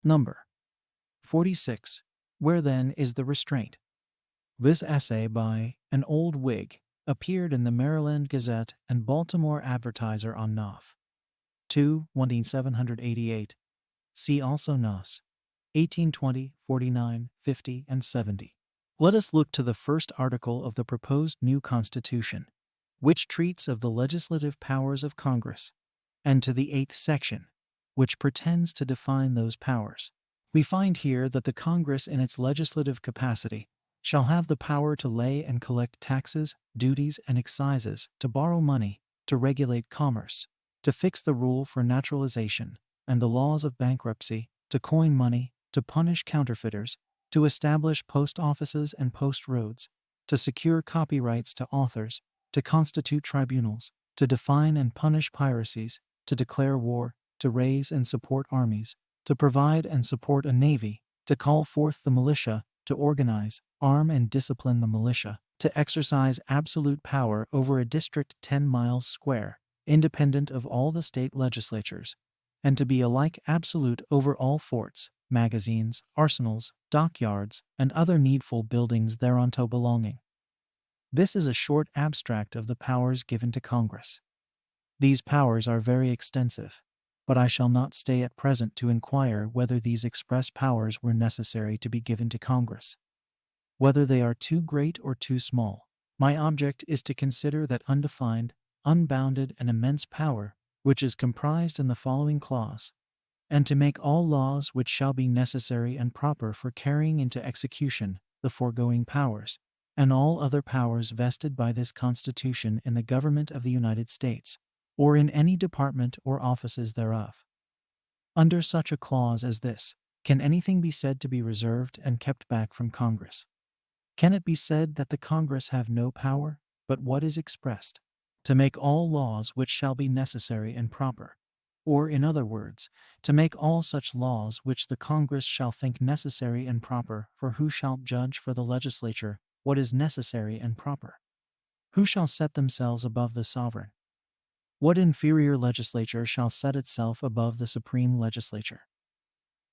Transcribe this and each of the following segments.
Number 46. Where then is the restraint? This essay by an old Whig appeared in the Maryland Gazette and Baltimore Advertiser on Nov. 2, 1788. See also Nos. 1820, 49, 50, and 70. Let us look to the first article of the proposed new Constitution, which treats of the legislative powers of Congress, and to the 8th section, which pretends to define those powers. We find here that the Congress in its legislative capacity shall have the power to lay and collect taxes, duties, and excises, to borrow money, to regulate commerce, to fix the rule for naturalization and the laws of bankruptcy, to coin money, to punish counterfeiters, to establish post offices and post roads, to secure copyrights to authors, to constitute tribunals, to define and punish piracies, to declare war, to raise and support armies, to provide and support a navy, to call forth the militia, to organize, arm and discipline the militia, to exercise absolute power over a district 10 miles square, independent of all the state legislatures, and to be alike absolute over all forts, magazines, arsenals, dockyards, and other needful buildings thereunto belonging. This is a short abstract of the powers given to Congress. These powers are very extensive, but I shall not stay at present to inquire whether these express powers were necessary to be given to Congress, whether they are too great or too small. My object is to consider that undefined, unbounded, and immense power which is comprised in the following clause, and to make all laws which shall be necessary and proper for carrying into execution the foregoing powers, and all other powers vested by this Constitution in the government of the United States, or in any department or offices thereof. Under such a clause as this, can anything be said to be reserved and kept back from Congress? Can it be said that the Congress have no power but what is expressed? To make all laws which shall be necessary and proper, or, in other words, to make all such laws which the Congress shall think necessary and proper, for who shall judge for the legislature what is necessary and proper? Who shall set themselves above the sovereign? What inferior legislature shall set itself above the supreme legislature?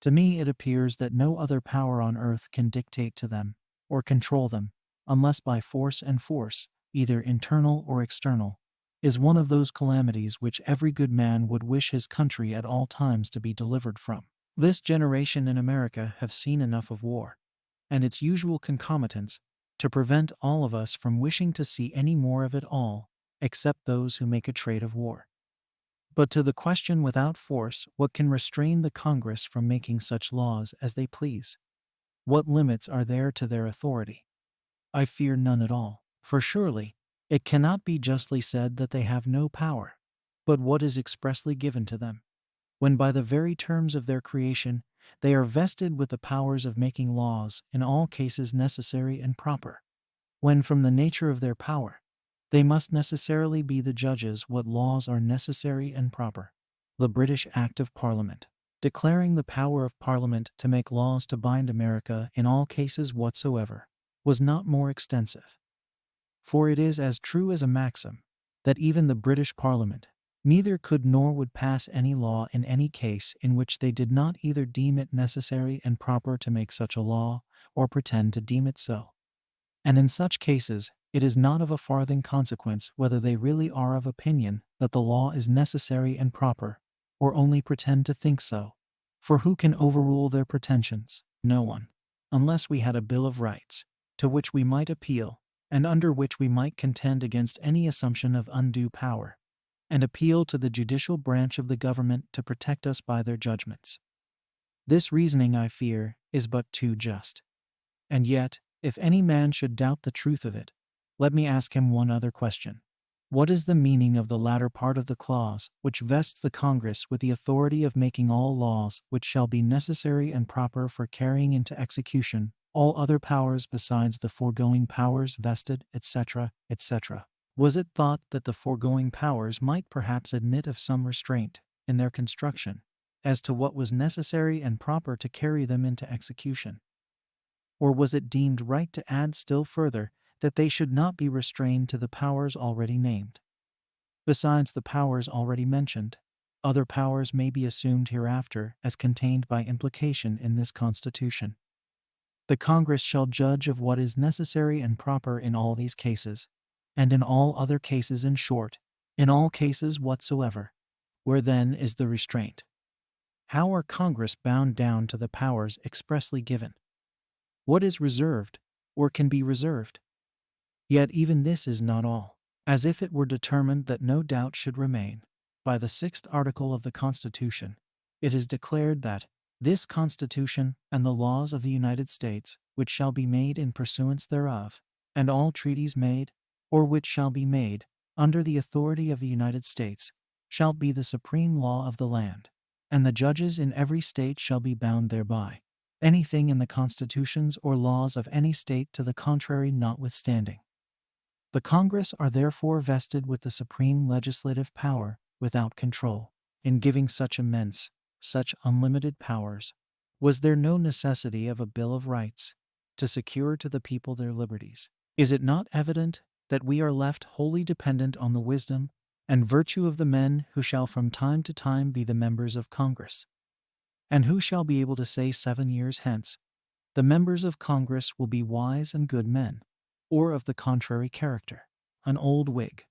To me it appears that no other power on earth can dictate to them, or control them, unless by force, and force, either internal or external, is one of those calamities which every good man would wish his country at all times to be delivered from. This generation in America have seen enough of war, and its usual concomitants, to prevent all of us from wishing to see any more of it all, except those who make a trade of war. But to the question without force, what can restrain the Congress from making such laws as they please? What limits are there to their authority? I fear none at all, for surely it cannot be justly said that they have no power, but what is expressly given to them, when by the very terms of their creation they are vested with the powers of making laws in all cases necessary and proper, when from the nature of their power they must necessarily be the judges what laws are necessary and proper. The British Act of Parliament, declaring the power of Parliament to make laws to bind America in all cases whatsoever, was not more extensive. For it is as true as a maxim, that even the British Parliament neither could nor would pass any law in any case in which they did not either deem it necessary and proper to make such a law, or pretend to deem it so. And in such cases it is not of a farthing consequence whether they really are of opinion that the law is necessary and proper, or only pretend to think so. For who can overrule their pretensions? No one, unless we had a Bill of Rights, to which we might appeal, and under which we might contend against any assumption of undue power, and appeal to the judicial branch of the government to protect us by their judgments. This reasoning, I fear, is but too just. And yet, if any man should doubt the truth of it, let me ask him one other question. What is the meaning of the latter part of the clause, which vests the Congress with the authority of making all laws which shall be necessary and proper for carrying into execution all other powers besides the foregoing powers vested, etc., etc.? Was it thought that the foregoing powers might perhaps admit of some restraint, in their construction, as to what was necessary and proper to carry them into execution? Or was it deemed right to add still further that they should not be restrained to the powers already named? Besides the powers already mentioned, Other powers may be assumed hereafter as contained by implication in this Constitution. The Congress shall judge of what is necessary and proper in all these cases, and in all other cases, in short, in all cases whatsoever. Where then is the restraint? How are Congress bound down to the powers expressly given? What is reserved, or can be reserved? Yet even this is not all. As if it were determined that no doubt should remain, by the 6th article of the Constitution, it is declared that this Constitution and the laws of the United States, which shall be made in pursuance thereof, and all treaties made, or which shall be made, under the authority of the United States, shall be the supreme law of the land, and the judges in every state shall be bound thereby, anything in the constitutions or laws of any state to the contrary notwithstanding. The Congress are therefore vested with the supreme legislative power without control. In giving such immense, such unlimited powers, was there no necessity of a Bill of Rights to secure to the people their liberties? Is it not evident that we are left wholly dependent on the wisdom and virtue of the men who shall from time to time be the members of Congress, and who shall be able to say 7 years hence, the members of Congress will be wise and good men, or of the contrary character, an old Whig,